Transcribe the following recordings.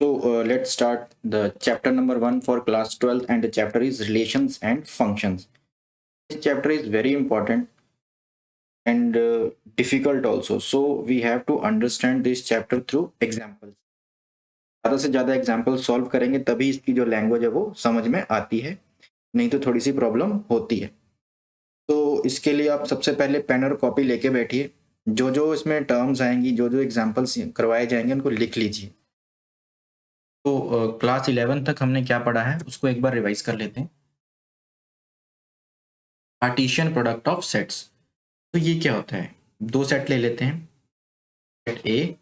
Let's start the chapter number 1 for class 12, and the chapter is relations and functions. This chapter is very important and difficult also. So we have to understand this chapter through examples. ज़्यादा से ज़्यादा example solve करेंगे तभी इसकी जो language है वो समझ में आती है, नहीं तो थोड़ी सी प्रॉब्लम होती है। तो इसके लिए आप सबसे पहले पेन और कॉपी लेके बैठिए, जो जो इसमें टर्म्स आएंगी, जो जो एग्जाम्पल्स करवाए जाएंगे उनको लिख लीजिए। तो क्लास 11 तक हमने क्या पढ़ा है उसको एक बार रिवाइज कर लेते हैं। पार्टीशन प्रोडक्ट ऑफ सेट्स, तो ये क्या होता है? दो सेट ले लेते हैं। सेट ए,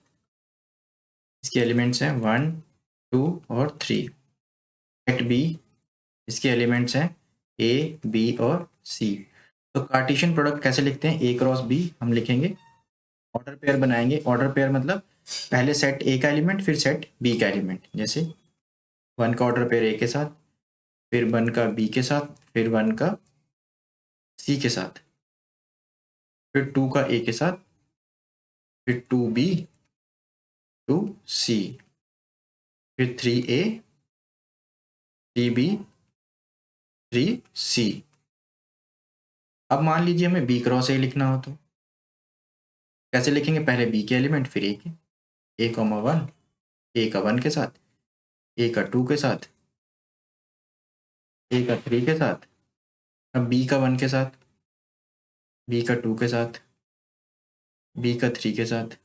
इसके एलिमेंट्स हैं 1, 2 और 3। सेट बी, इसके एलिमेंट्स हैं ए, बी और सी। तो कार्टेशियन प्रोडक्ट कैसे लिखते हैं? ए क्रॉस बी हम लिखेंगे, ऑर्डर पेयर बनाएंगे। ऑर्डर पेयर मतलब पहले सेट ए का एलिमेंट फिर सेट बी का एलिमेंट, जैसे 1 का ऑर्डर पेयर ए के साथ, फिर 1 का बी के साथ, फिर 1 का सी के साथ, फिर 2 का ए के साथ, फिर 2b, 2c, फिर 3a, 3b, 3c। अब मान लीजिए हमें b क्रॉस ए लिखना हो तो कैसे लिखेंगे? पहले b के एलिमेंट फिर a के, a, 1, a का 1 के साथ, a का 2 के साथ, a का 3 के साथ, अब b का 1 के साथ, b का 2 के साथ, b का 3 के साथ,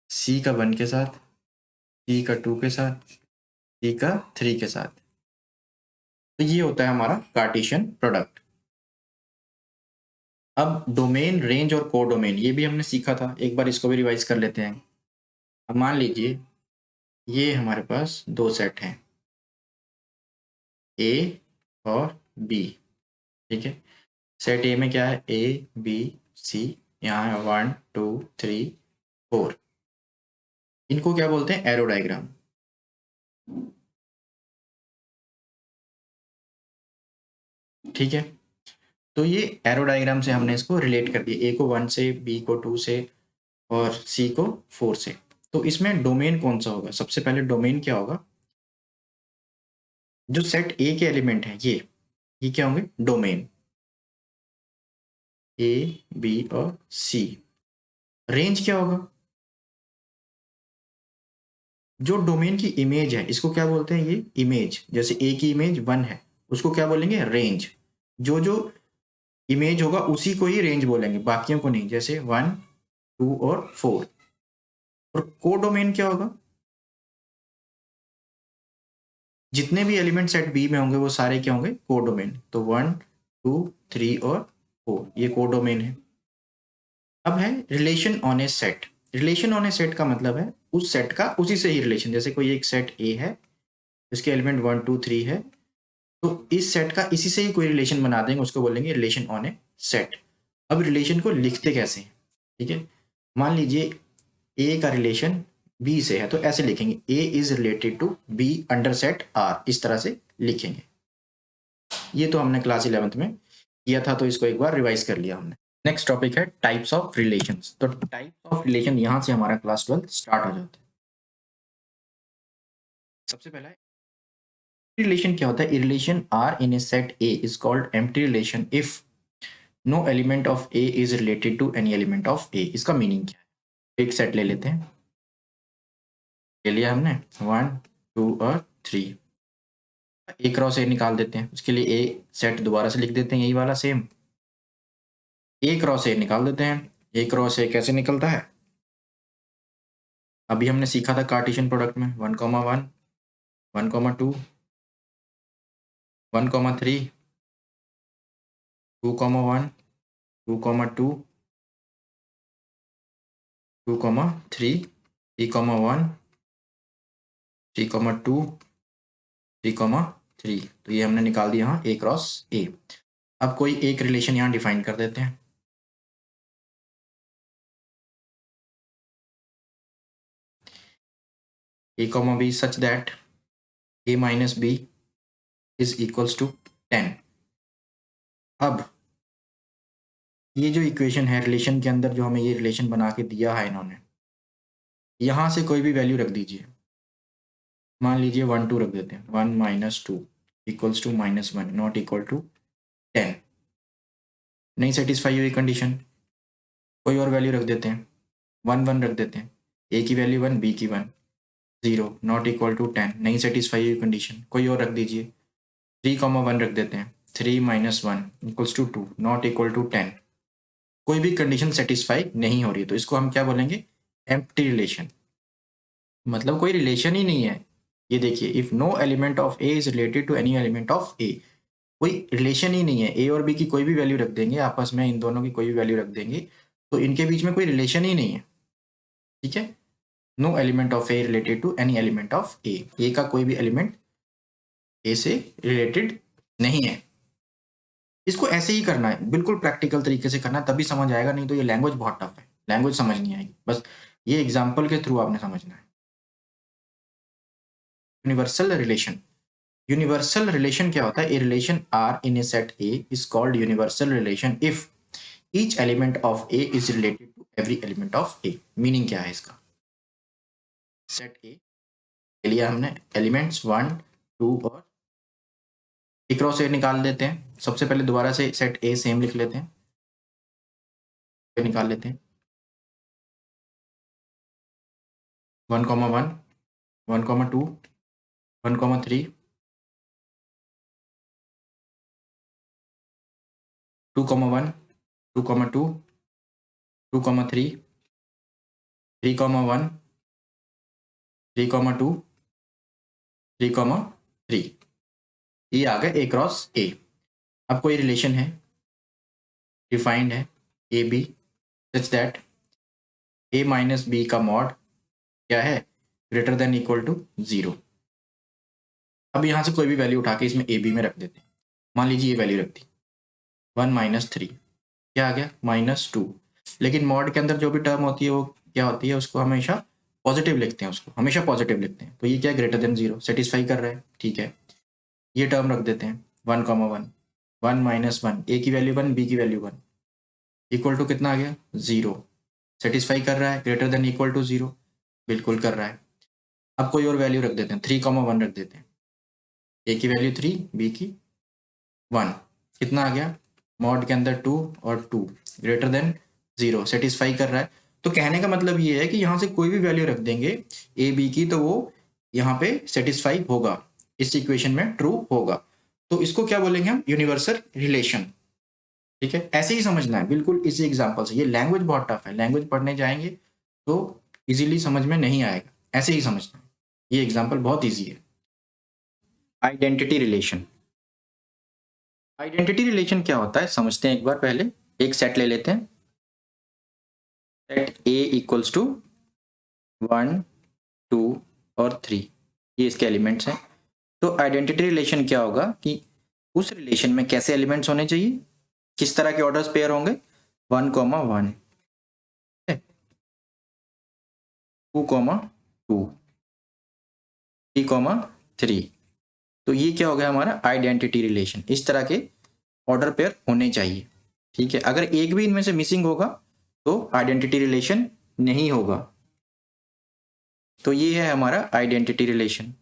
c का 1 के साथ, c का 2 के साथ, c का 3 के साथ। तो ये होता है हमारा कार्टेशियन प्रोडक्ट। अब डोमेन, रेंज और कोडोमेन ये भी हमने सीखा था, एक बार इसको भी रिवाइज कर लेते हैं। अब मान लीजिए ये हमारे पास दो सेट हैं ए और बी, ठीक है। सेट ए में क्या है? ए, बी, सी, यहाँ है 1, 2, 3, 4। इनको क्या बोलते हैं? Arrow diagram. ठीक है, तो ये एरो डायग्राम से हमने इसको रिलेट कर दिया, ए को 1 से, बी को 2 से और सी को 4 से। तो इसमें डोमेन कौन सा होगा? सबसे पहले डोमेन क्या होगा? जो सेट ए के एलिमेंट है ये क्या होंगे? डोमेन ए, बी और सी। रेंज क्या होगा? जो डोमेन की इमेज है इसको क्या बोलते हैं? ये इमेज, जैसे ए की इमेज 1 है उसको क्या बोलेंगे? रेंज। जो जो इमेज होगा उसी को ही रेंज बोलेंगे, बाकियों को नहीं, जैसे 1, 2 और 4। और कोडोमेन क्या होगा? जितने भी एलिमेंट सेट बी में होंगे वो सारे क्या होंगे? कोडोमेन। तो 1, 2, 3 और 4 ये कोडोमेन है। अब है relation on A set. Relation on A set का मतलब है उस सेट का उसी से ही रिलेशन। जैसे कोई एक सेट ए है, इसके एलिमेंट 1, 2, 3 है, तो इस सेट का इसी से ही कोई रिलेशन बना देंगे, उसको बोलेंगे रिलेशन ऑन ए सेट। अब रिलेशन को लिखते कैसे हैं? ठीक है, मान लीजिए ए का रिलेशन बी से है तो ऐसे लिखेंगे, A is related to B under set R, इस तरह से लिखेंगे। ये तो हमने क्लास 11th में किया था, तो इसको एक बार रिवाइज कर लिया हमने। नेक्स्ट टॉपिक है टाइप्स ऑफ रिलेशंस। तो टाइप्स ऑफ रिलेशन यहां से हमारा क्लास 12 स्टार्ट हो जाता है। सबसे पहला रिलेशन क्या होता है? Relation R in a set A is called empty relation if no element of A is related to any element of A. इसका मीनिंग क्या है? एक सेट ले लेते हैं, ले लिया हमने 1, 2 और 3। ए क्रॉस ए निकाल देते हैं, उसके लिए ए सेट दोबारा से लिख देते हैं, यही वाला सेम। ए क्रॉस ए निकाल देते हैं। ए क्रॉस ए कैसे निकलता है? अभी हमने सीखा था कार्टेशियन प्रोडक्ट में 1, 1, 1, 2, 1, 3, 2, 1, 2, 2, 2, 3, 3, 1, 3, 2, 3, 3। तो ये हमने निकाल दिया यहाँ ए क्रॉस ए। अब कोई एक रिलेशन यहाँ डिफाइन कर देते हैं। A comma B such that A minus B is equals to 10। अब ये जो इक्वेशन है रिलेशन के अंदर, जो हमें ये रिलेशन बना के दिया है इन्होंने, यहाँ से कोई भी वैल्यू रख दीजिए। मान लीजिए 1 2 रख देते हैं, 1 minus 2 equals to -1 not equal to 10। नहीं सेटिस्फाई हुई कंडीशन, कोई और वैल्यू रख देते हैं, 1 1 रख देते हैं, ए की वैल्यू 1 बी की 1, 0 नॉट इक्वल टू 10। नहीं सेटिस्फाई हुई कंडीशन, कोई और रख दीजिए, 3 1 रख देते हैं, 3 minus 1 equals to 2 not equal to 10। कोई भी कंडीशन सेटिस्फाई नहीं हो रही है, तो इसको हम क्या बोलेंगे, एम्प्टी रिलेशन, मतलब कोई रिलेशन ही नहीं है। ये देखिए, if no element of A is related to any element of A, कोई रिलेशन ही नहीं है, ए और बी की कोई भी वैल्यू रख देंगे आपस में, इन दोनों की कोई भी वैल्यू रख देंगे तो इनके बीच में कोई रिलेशन ही नहीं है। ठीक है, no element of A related to any element of A, A का कोई भी एलिमेंट ए से रिलेटेड नहीं है। इसको ऐसे ही करना है, बिल्कुल प्रैक्टिकल तरीके से करना है, तभी समझ आएगा, नहीं तो ये लैंग्वेज बहुत टफ है, लैंग्वेज समझ नहीं आएगी, बस ये एग्जाम्पल के थ्रू आपने समझना है। यूनिवर्सल रिलेशन, यूनिवर्सल रिलेशन क्या होता है, a relation R in a set A is called universal relation if each element of A is related to every element of A. Meaning क्या है इसका, सेट ए के लिए हमने एलिमेंट्स 1 2 और क्रॉस ए निकाल देते हैं। सबसे पहले दोबारा से सेट ए सेम लिख लेते हैं, निकाल लेते हैं 1 1 1 2 1 3 2 1 2 2 2 3 3 1 3 2 3 3, ये आ गया ए क्रॉस ए। अब कोई रिलेशन है, डिफाइंड है A B such that A minus B का मॉड क्या है, ग्रेटर देन इक्वल टू 0। अब यहाँ से कोई भी वैल्यू उठा के इसमें ए बी में रख देते हैं। मान लीजिए ये वैल्यू रख दी 1 माइनस 3, क्या आ गया -2। लेकिन मॉड के अंदर जो भी टर्म होती है वो क्या होती है, उसको हमेशा पॉजिटिव लिखते हैं, उसको हमेशा पॉजिटिव लिखते हैं। तो ये क्या है, ग्रेटर देन 0 सेटिस्फाई कर रहा है। ठीक है, ये टर्म रख देते हैं 1 1 1 माइनस 1, ए की वैल्यू 1 बी की वैल्यू 1 इक्वल टू कितना आ गया 0, सेटिस्फाई कर रहा है, ग्रेटर देन इक्वल टू 0 बिल्कुल कर रहा है। अब कोई और वैल्यू रख देते हैं 3 1 रख देते हैं, ए की वैल्यू 3 बी की 1, कितना आ गया, मॉड के अंदर 2 और 2 ग्रेटर देन 0 सेटिस्फाई कर रहा है। तो कहने का मतलब ये है कि यहाँ से कोई भी वैल्यू रख देंगे ए बी की तो वो यहाँ पे सेटिस्फाई होगा, इस इक्वेशन में ट्रू होगा। तो इसको क्या बोलेंगे हम, यूनिवर्सल रिलेशन। ठीक है, ऐसे ही समझना है, बिल्कुल इसी एग्जांपल से। ये लैंग्वेज बहुत टफ है, लैंग्वेज पढ़ने जाएंगे तो इजीली समझ में नहीं आएगा, ऐसे ही समझना है। ये एग्जांपल बहुत इजी है। आइडेंटिटी रिलेशन, आइडेंटिटी रिलेशन क्या होता है समझते हैं एक बार। पहले एक सेट ले लेते हैं, सेट ए इक्वल्स टू 1 2 और 3, ये इसके एलिमेंट्स हैं। तो आइडेंटिटी रिलेशन क्या होगा कि उस रिलेशन में कैसे एलिमेंट्स होने चाहिए, किस तरह के ऑर्डर्स पेयर होंगे, 1 1 2 2 3 3। तो ये क्या हो गया हमारा आइडेंटिटी रिलेशन, इस तरह के ऑर्डर पेयर होने चाहिए। ठीक है, अगर एक भी इनमें से मिसिंग होगा तो आइडेंटिटी रिलेशन नहीं होगा। तो ये है हमारा आइडेंटिटी रिलेशन,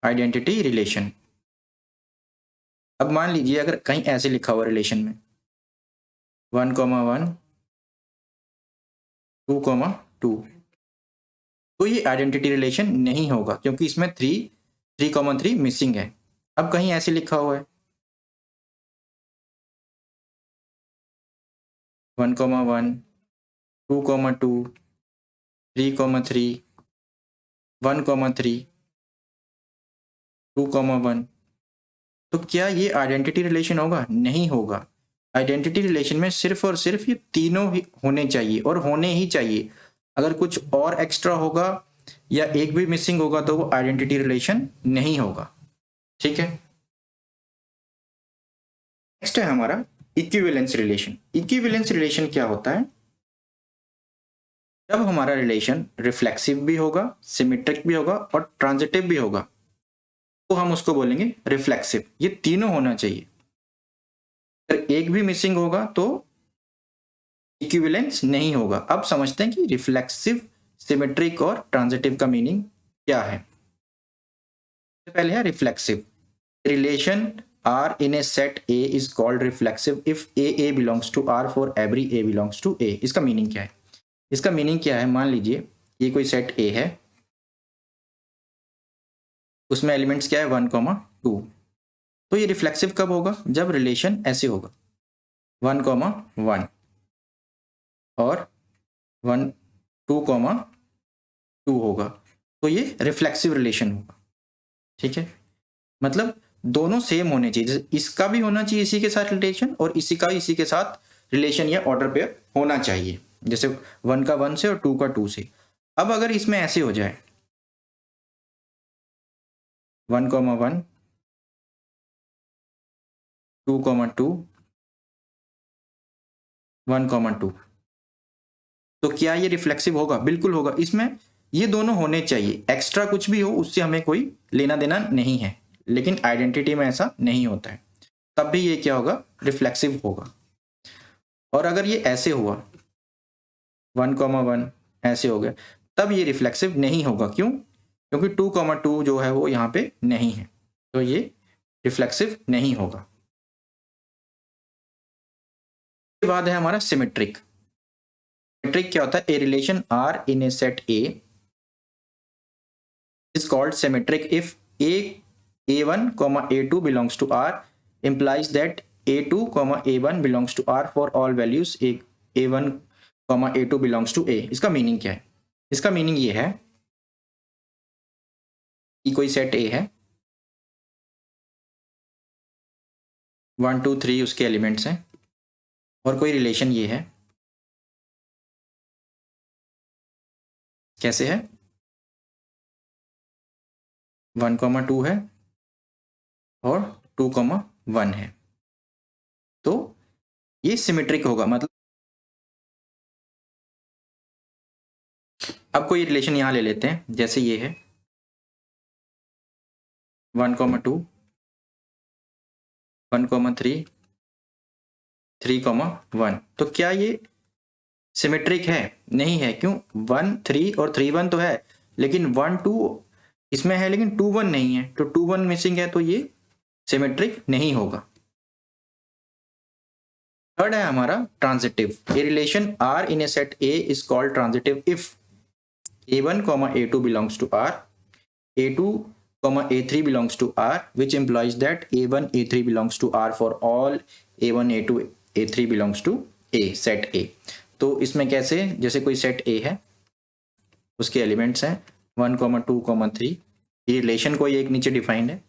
आइडेंटिटी रिलेशन। अब मान लीजिए अगर कहीं ऐसे लिखा हुआ रिलेशन में 1 1 2 2, तो ये आइडेंटिटी रिलेशन नहीं होगा क्योंकि इसमें 3 3 मिसिंग है। अब कहीं ऐसे लिखा हुआ है 1 1 2 2 3 3 1 3 2 1, तो क्या ये आइडेंटिटी रिलेशन होगा, नहीं होगा। आइडेंटिटी रिलेशन में सिर्फ और सिर्फ ये तीनों ही होने चाहिए और होने ही चाहिए। अगर कुछ और एक्स्ट्रा होगा या एक भी मिसिंग होगा तो वो आइडेंटिटी रिलेशन नहीं होगा। ठीक है, नेक्स्ट है हमारा इक्विवेलेंस रिलेशन। इक्विवेलेंस रिलेशन क्या होता है, जब हमारा रिलेशन रिफ्लेक्सिव भी होगा, सिमेट्रिक भी होगा और ट्रांजिटिव भी होगा तो हम उसको बोलेंगे रिफ्लेक्सिव। ये तीनों होना चाहिए, अगर एक भी मिसिंग होगा तो इक्विवेलेंस नहीं होगा। अब समझते हैं कि रिफ्लेक्सिव, सिमेट्रिक और ट्रांजिटिव का मीनिंग क्या है। पहले है reflexive. Relation R in a set A is called reflexive if A belongs to R for every A belongs to A। इसका मीनिंग क्या है? इसका मीनिंग क्या है, मान लीजिए ये कोई सेट A है, उसमें एलिमेंट्स क्या है 1, 2। तो ये रिफ्लेक्सिव कब होगा? जब रिलेशन ऐसे होगा 1, 1 और 1, 2, 2 होगा, तो ये रिफ्लेक्सिव रिलेशन होगा। ठीक है, मतलब दोनों सेम होने चाहिए, जैसे इसका भी होना चाहिए इसी के साथ रिलेशन और इसी का इसी के साथ रिलेशन या ऑर्डर पेयर होना चाहिए, जैसे 1 का 1 से और 2 का 2 से। अब अगर इसमें ऐसे हो जाए 1, 1 2, 2 1, 2, तो क्या ये रिफ्लेक्सिव होगा? बिल्कुल होगा। इसमें ये दोनों होने चाहिए, एक्स्ट्रा कुछ भी हो उससे हमें कोई लेना देना नहीं है, लेकिन आइडेंटिटी में ऐसा नहीं होता है, तब भी ये क्या होगा? रिफ्लेक्सिव होगा। और अगर ये ऐसे हुआ 1, 1 ऐसे हो गया, तब ये रिफ्लेक्सिव नहीं होगा। क्यों? क्योंकि 2, 2 जो है वो यहाँ पे नहीं है, तो ये रिफ्लेक्सिव नहीं होगा। इसके बाद है हमारा सिमेट्रिक। सिमेट्रिक क्या होता है? A relation R in a set A is called symmetric if A1, A2 belongs to R implies that A2, A1 belongs to R for all values A1, A2 belongs to A। इसका meaning क्या है? इसका meaning ये है कि कोई set A है, 1, 2, 3 उसके एलिमेंट्स हैं, और कोई रिलेशन ये है, कैसे है? 1, 2 है और 2, 1 है, तो ये सिमेट्रिक होगा। मतलब अब कोई रिलेशन यहां ले लेते हैं, जैसे ये है 1, 2 1, 3 3, 1, तो क्या ये सिमेट्रिक है? नहीं है। क्यों? 1, 3 और 3, 1 तो है, लेकिन 1, 2 इसमें है, लेकिन 2, 1 नहीं है, तो 2, 1 मिसिंग है, तो ये सिमेट्रिक नहीं होगा। थर्ड है हमारा transitive. A relation R in a set A is called transitive if A1, A2 belongs to R, A2, A3 belongs to R, which implies that A1, A3 belongs to R for all A1, A2, A3 belongs to A, set A। तो इसमें कैसे? जैसे कोई set A है, उसके elements हैं 1, 2, 3, ये relation कोई एक नीचे डिफाइंड है,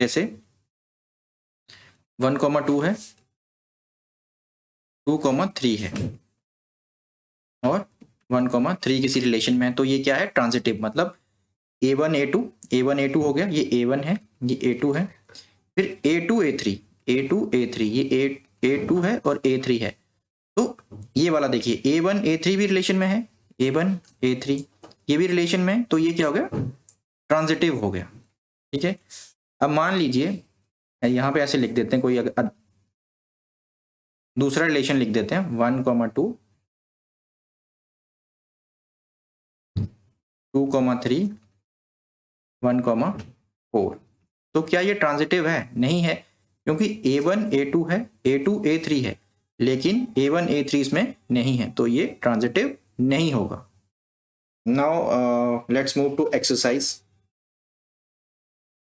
जैसे 1, 2 है, 2, 3 है और 1, 3 किसी रिलेशन में है, तो ये क्या है? ट्रांजिटिव। मतलब A1, A2 हो गया, ये A1 है, ये A2 है, फिर A2, A3 ये A2 है और A3 है, तो ये वाला देखिए A1, A3 भी रिलेशन में है, A1, A3 ये भी रिलेशन में है, तो ये क्या हो गया? ट्रांजिटिव हो गया। ठीक है, अब मान लीजिए यहां पे ऐसे लिख देते हैं, कोई दूसरा रिलेशन लिख देते हैं 1, 2 2, 3 1, 4, तो क्या ये ट्रांजिटिव है? नहीं है, क्योंकि A1, A2 है, A2, A3 है, लेकिन A1, A3 इसमें नहीं है, तो ये ट्रांजिटिव नहीं होगा। Now let's move to exercise.